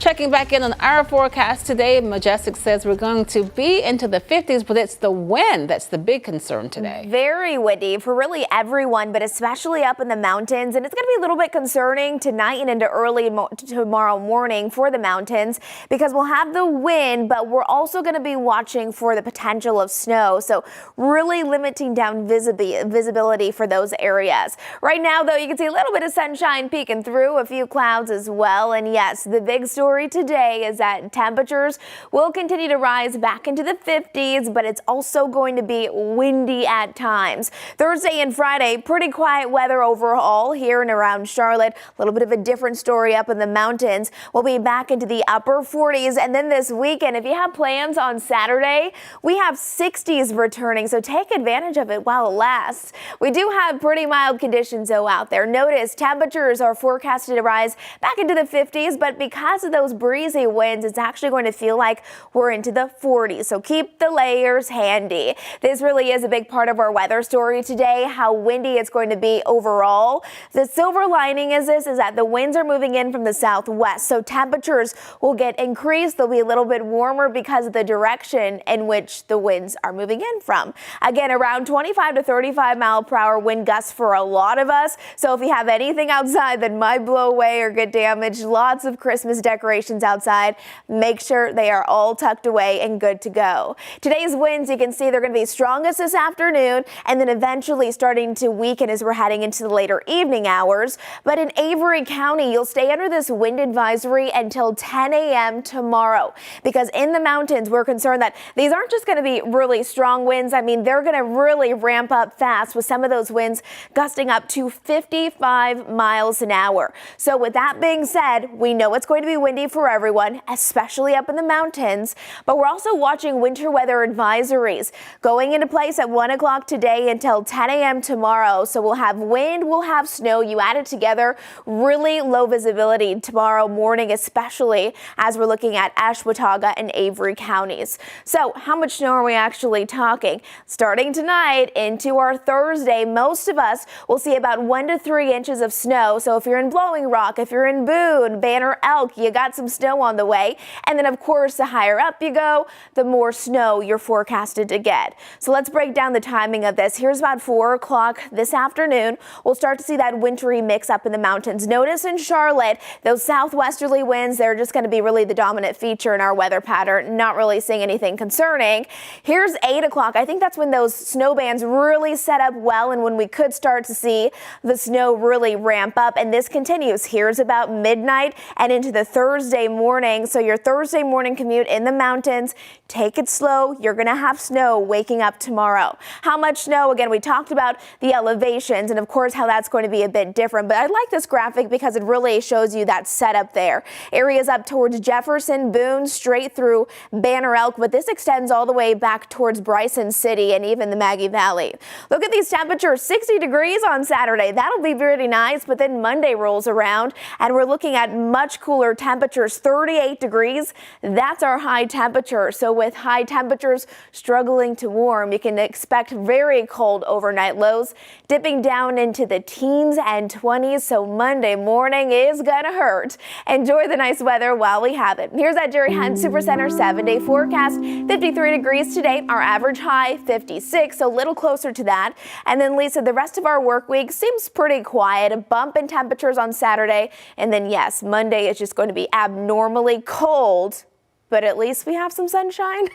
Checking back in on our forecast today, Majestic says we're going to be into the 50s, but it's the wind that's the big concern today. Very windy for really everyone, but especially up in the mountains. And it's going to be a little bit concerning tonight and into early tomorrow morning for the mountains because we'll have the wind, but we're also going to be watching for the potential of snow. So really limiting down visibility for those areas. Right now, though, you can see a little bit of sunshine peeking through, a few clouds as well. And yes, the big story today is that temperatures will continue to rise back into the 50s, but it's also going to be windy at times. Thursday and Friday, pretty quiet weather overall here and around Charlotte. A little bit of a different story up in the mountains. We'll be back into the upper 40s. And then this weekend, if you have plans on Saturday, we have 60s returning, so take advantage of it while it lasts. We do have pretty mild conditions though out there. Notice temperatures are forecasted to rise back into the 50s, but because of those breezy winds, it's actually going to feel like we're into the 40s. So keep the layers handy. This really is a big part of our weather story today, how windy it's going to be overall. The silver lining is that the winds are moving in from the southwest, so temperatures will get increased. They'll be a little bit warmer because of the direction in which the winds are moving in from. Again, around 25 to 35 mile per hour wind gusts for a lot of us. So if you have anything outside that might blow away or get damaged, lots of Christmas decorations outside, make sure they are all tucked away and good to go. Today's winds, you can see they're going to be strongest this afternoon and then eventually starting to weaken as we're heading into the later evening hours. But in Avery County, you'll stay under this wind advisory until 10 a.m. tomorrow because in the mountains, we're concerned that these aren't just going to be really strong winds. I mean, they're going to really ramp up fast with some of those winds gusting up to 55 miles an hour. So with that being said, we know it's going to be windy for everyone, especially up in the mountains, but we're also watching winter weather advisories going into place at 1 o'clock today until 10 a.m. tomorrow. So we'll have wind, we'll have snow. You add it together, really low visibility tomorrow morning, especially as we're looking at Ashwaubenon and Avery counties. So how much snow are we actually talking? Starting tonight into our Thursday, most of us will see about 1 to 3 inches of snow. So if you're in Blowing Rock, if you're in Boone, Banner Elk, you got some snow on the way. And then of course, the higher up you go, the more snow you're forecasted to get. So let's break down the timing of this. Here's about 4 o'clock this afternoon. We'll start to see that wintry mix up in the mountains. Notice in Charlotte, those southwesterly winds, they're just going to be really the dominant feature in our weather pattern. Not really seeing anything concerning. Here's 8 o'clock. I think that's when those snow bands really set up well and when we could start to see the snow really ramp up. And this continues. Here's about midnight and into the Thursday morning. So your Thursday morning commute in the mountains, take it slow. You're going to have snow waking up tomorrow. How much snow? Again, we talked about the elevations and of course how that's going to be a bit different, but I like this graphic because it really shows you that setup there. Areas up towards Jefferson, Boone, straight through Banner Elk, but this extends all the way back towards Bryson City and even the Maggie Valley. Look at these temperatures, 60 degrees on Saturday. That'll be really nice, but then Monday rolls around and we're looking at much cooler temperatures, 38 degrees. That's our high temperature. So with high temperatures struggling to warm, you can expect very cold overnight lows dipping down into the teens and 20s. So Monday morning is gonna hurt. Enjoy the nice weather while we have it. Here's that Jerry Hunt Supercenter 7-day forecast. 53 degrees today, our average high 56, so a little closer to that. And then Lisa, the rest of our work week seems pretty quiet. A bump in temperatures on Saturday. And then yes, Monday is just going to be abnormally cold, but at least we have some sunshine.